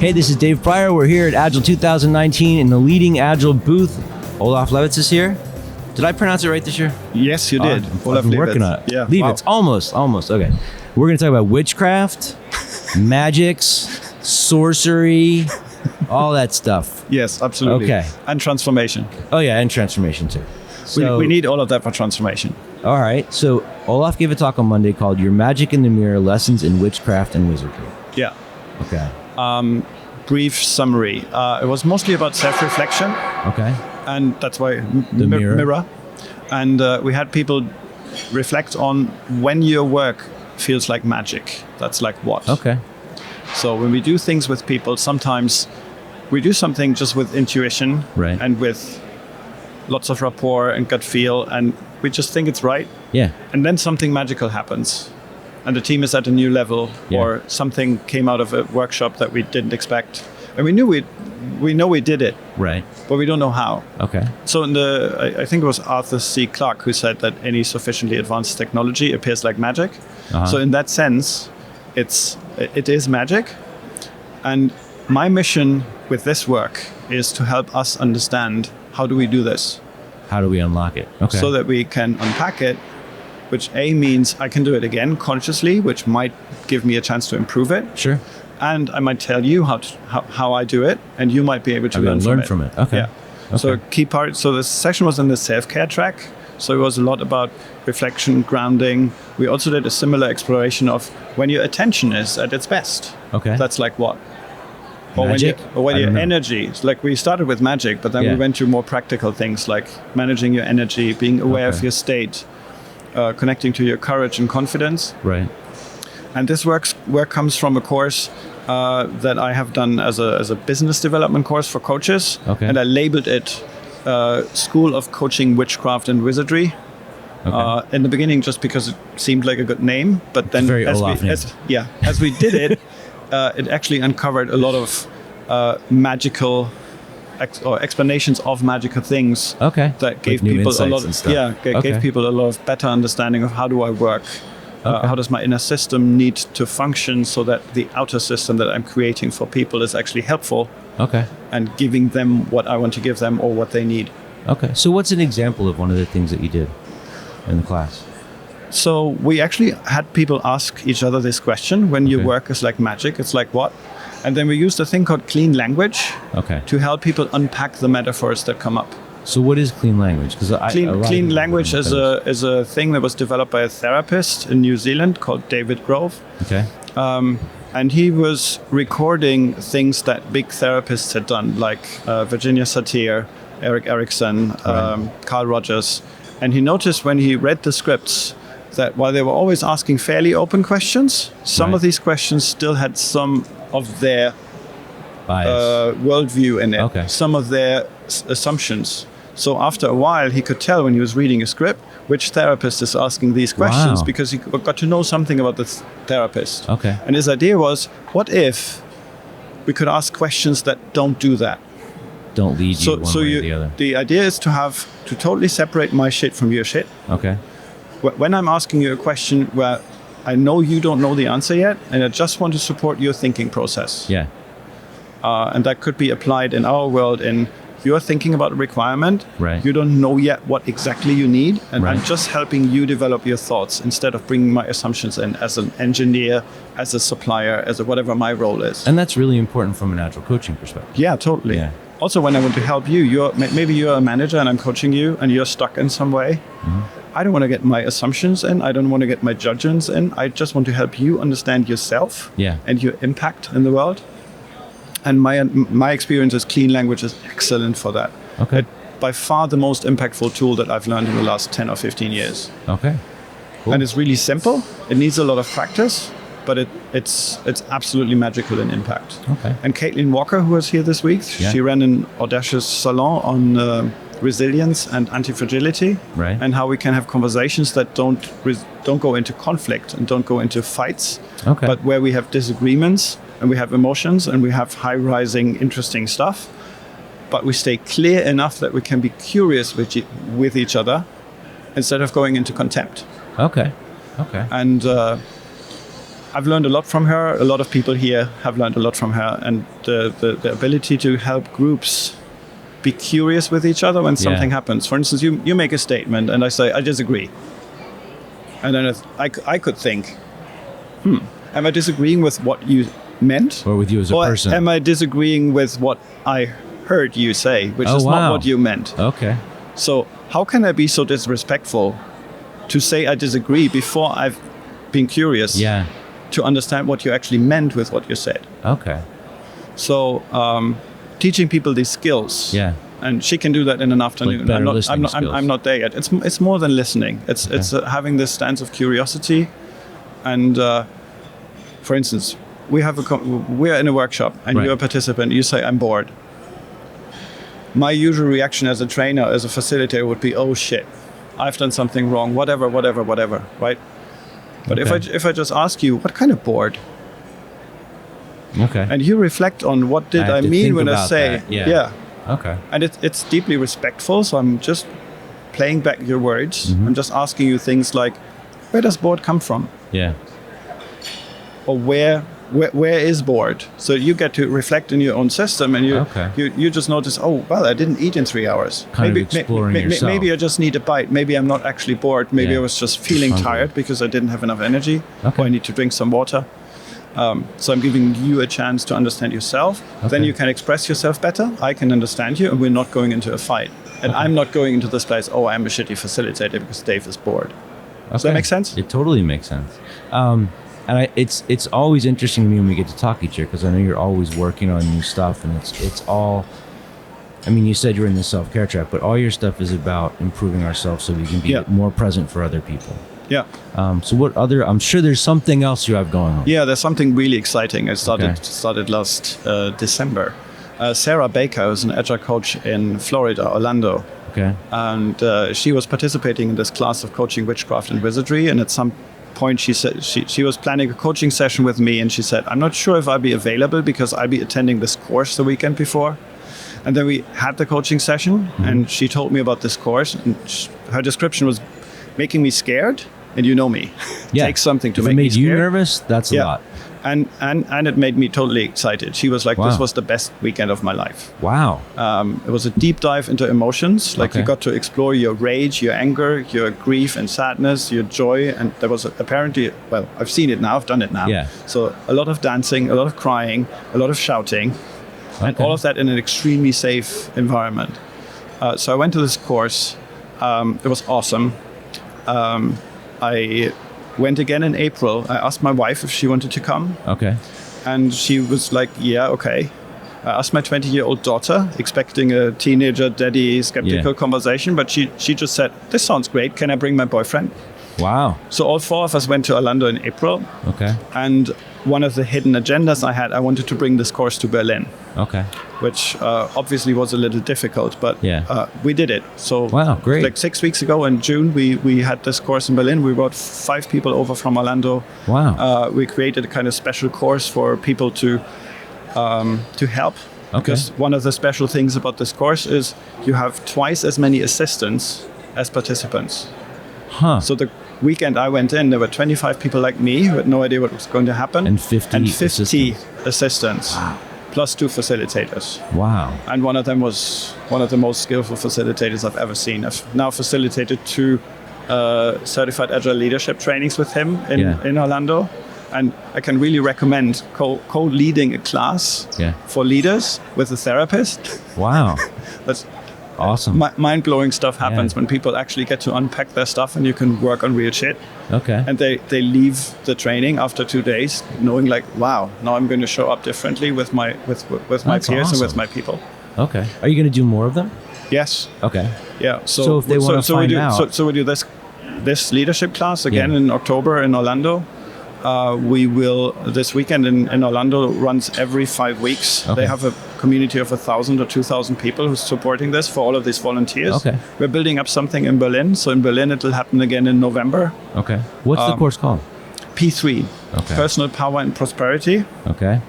Hey, this is Dave Pryor. We're here at Agile 2019 in the leading Agile booth. Olaf Lewitz is here. Did I pronounce it right this year? Yes, you did. Olaf Lewitz. Working on it. Yeah. Lewitz. Wow. Almost. Okay. We're going to talk about witchcraft, magics, sorcery, all that stuff. Yes, absolutely. Okay. And transformation. Oh, yeah, and transformation too. So, we need all of that for transformation. All right. So Olaf gave a talk on Monday called Your Magic in the Mirror, Lessons in Witchcraft and Wizardry. Yeah. Okay. Brief summary. It was mostly about self-reflection. Okay. And that's why the mirror. And we had people reflect on when your work feels like magic. That's like what? Okay. So when we do things with people, sometimes we do something just with intuition and with lots of rapport and gut feel, and we just think it's right. Yeah. And then something magical happens. And the team is at a new level, or something came out of a workshop that we didn't expect. And we know we did it. Right. But we don't know how. Okay. So I think it was Arthur C. Clarke who said that any sufficiently advanced technology appears like magic. Uh-huh. So in that sense, it is magic. And my mission with this work is to help us understand, how do we do this? How do we unlock it? Okay. So that we can unpack it, which A means I can do it again consciously, which might give me a chance to improve it. Sure. And I might tell you how I do it, and you might be able to learn from it. Okay. Yeah. Okay. So key part. So the session was in the self-care track. So it was a lot about reflection, grounding. We also did a similar exploration of when your attention is at its best. Okay. That's like what? Magic? Or when your energy. It's like we started with magic, but then we went to more practical things like managing your energy, being aware of your state, connecting to your courage and confidence. Right. And this work comes from a course that I have done as a business development course for coaches. Okay. And I labeled it School of Coaching, Witchcraft and Wizardry. Okay. In the beginning, just because it seemed like a good name, but then as we did it, it actually uncovered a lot of magical explanations of magical things. Okay. That gave people a lot. Gave people a lot of better understanding of how do I work. How does my inner system need to function so that the outer system that I'm creating for people is actually helpful? Okay. And giving them what I want to give them or what they need. Okay. So what's an example of one of the things that you did in the class? So we actually had people ask each other this question: when your work is like magic, it's like what? And then we used a thing called clean language to help people unpack the metaphors that come up. So what is clean language? Because clean language is a thing that was developed by a therapist in New Zealand called David Grove. Okay. And he was recording things that big therapists had done, like Virginia Satir, Eric Erickson, Carl Rogers. And he noticed when he read the scripts that while they were always asking fairly open questions, some of these questions still had some of their worldview in it, some of their assumptions. So after a while, he could tell when he was reading a script which therapist is asking these questions because he got to know something about the therapist. Okay. And his idea was, what if we could ask questions that don't do that? Don't lead you one way or the other. The idea is to totally separate my shit from your shit. Okay. When I'm asking you a question where I know you don't know the answer yet, and I just want to support your thinking process. Yeah. And that could be applied in our world in you're thinking about a requirement, you don't know yet what exactly you need, and I'm just helping you develop your thoughts instead of bringing my assumptions in as an engineer, as a supplier, as whatever my role is. And that's really important from an Agile coaching perspective. Yeah, totally. Yeah. Also, when I want to help you, maybe you're a manager and I'm coaching you and you're stuck in some way. Mm-hmm. I don't want to get my assumptions in. I don't want to get my judgments in. I just want to help you understand yourself and your impact in the world. And my experience is clean language is excellent for that. Okay. It's by far the most impactful tool that I've learned in the last 10 or 15 years. Okay. Cool. And it's really simple. It needs a lot of practice, but it's absolutely magical in impact. Okay. And Caitlin Walker, who was here this week, she ran an audacious salon on resilience and anti-fragility, and how we can have conversations that don't go into conflict and don't go into fights, but where we have disagreements and we have emotions and we have high-rising, interesting stuff, but we stay clear enough that we can be curious with each other instead of going into contempt. Okay. And I've learned a lot from her. A lot of people here have learned a lot from her, and the ability to help groups be curious with each other when something happens. For instance, you make a statement, and I say, I disagree. And then I could think, am I disagreeing with what you meant? Or with you as a person? Or am I disagreeing with what I heard you say, which is not what you meant? Okay. So how can I be so disrespectful to say I disagree before I've been curious to understand what you actually meant with what you said? Okay. So teaching people these skills. Yeah. And she can do that in an afternoon. Like I'm not there yet. It's more than listening. It's having this stance of curiosity. And for instance, we're in a workshop, and you're a participant. You say, I'm bored. My usual reaction as a trainer, as a facilitator, would be, oh shit, I've done something wrong. Whatever, right? But if I just ask you, what kind of bored? Okay. And you reflect on what did I mean when I say, that. Okay. And it's deeply respectful, so I'm just playing back your words. I'm just asking you things like, where does bored come from? Yeah. Or where is bored? So you get to reflect in your own system, and you just notice, oh, well, I didn't eat in 3 hours. Maybe exploring yourself. Maybe I just need a bite. Maybe I'm not actually bored. Maybe I was just feeling tired because I didn't have enough energy. Or I need to drink some water. So I'm giving you a chance to understand yourself. Then you can express yourself better. I can understand you, and we're not going into a fight. And I'm not going into this place, oh, I'm a shitty facilitator because Dave is bored. Does that make sense? It totally makes sense. And it's always interesting to me when we get to talk each year, because I know you're always working on new stuff, and it's all. I mean, you said you're in the self-care track, but all your stuff is about improving ourselves so we can be more present for other people. Yeah. So what other? I'm sure there's something else you have going on. Yeah, there's something really exciting. I started last December. Sarah Baker is an Agile coach in Florida, Orlando. Okay. And she was participating in this class of coaching witchcraft and wizardry. And at some point, she said she was planning a coaching session with me, and she said, "I'm not sure if I'll be available because I'll be attending this course the weekend before." And then we had the coaching session, and she told me about this course. And her description was making me scared. And you know me. Yeah. It takes something to if make me it made scared. you nervous, that's a lot. And it made me totally excited. She was like, this was the best weekend of my life. Wow. It was a deep dive into emotions. Like you got to explore your rage, your anger, your grief and sadness, your joy. And there was apparently, well, I've seen it now, I've done it now. Yeah. So a lot of dancing, a lot of crying, a lot of shouting, and all of that in an extremely safe environment. So I went to this course. It was awesome. I went again in April. I asked my wife if she wanted to come. Okay. And she was like, yeah, okay. I asked my 20-year-old daughter, expecting a teenager, daddy, skeptical conversation, but she just said, this sounds great. Can I bring my boyfriend? Wow. So all four of us went to Orlando in April. Okay. And one of the hidden agendas I had, I wanted to bring this course to Berlin. Okay. Which obviously was a little difficult, but we did it. So great. Like 6 weeks ago in June, we had this course in Berlin. We brought 5 people over from Orlando. Wow. We created a kind of special course for people to help. Okay. Because one of the special things about this course is you have twice as many assistants as participants. Huh. So the weekend I went in, there were 25 people like me who had no idea what was going to happen. And 50 assistants. Wow. Plus 2 facilitators. Wow. And one of them was one of the most skillful facilitators I've ever seen. I've now facilitated 2 certified Agile leadership trainings with him in Orlando. And I can really recommend co-leading a class for leaders with a therapist. Wow. That's awesome. Mind-blowing stuff happens when people actually get to unpack their stuff, and you can work on real shit. Okay. And they leave the training after 2 days knowing like, wow, now I'm going to show up differently with my peers and with my people. Okay. Are you going to do more of them? Yes. Okay. Yeah. So if they want to find out. So we do this leadership class again in October in Orlando. We will, this weekend in Orlando runs every 5 weeks. Okay. They have a community of 1,000 or 2,000 people who's supporting this for all of these volunteers. Okay. We're building up something in Berlin. So in Berlin, it will happen again in November. Okay. What's the course called? P3. Okay. Personal Power and Prosperity. Okay.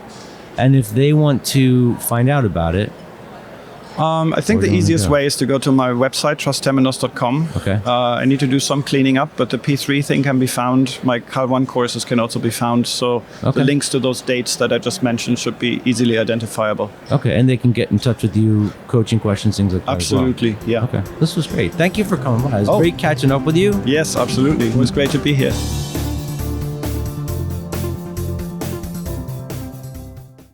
And if they want to find out about it, I think Or the you wanna easiest go? way is to go to my website, trustterminus.com. Okay. I need to do some cleaning up, but the P3 thing can be found. My Cal 1 courses can also be found. So Okay. the links to those dates that I just mentioned should be easily identifiable. Okay, and they can get in touch with you, coaching questions, things like that as well. Absolutely, yeah. Okay, this was great. Thank you for coming by. It was Oh. great catching up with you. Yes, absolutely. It was great to be here.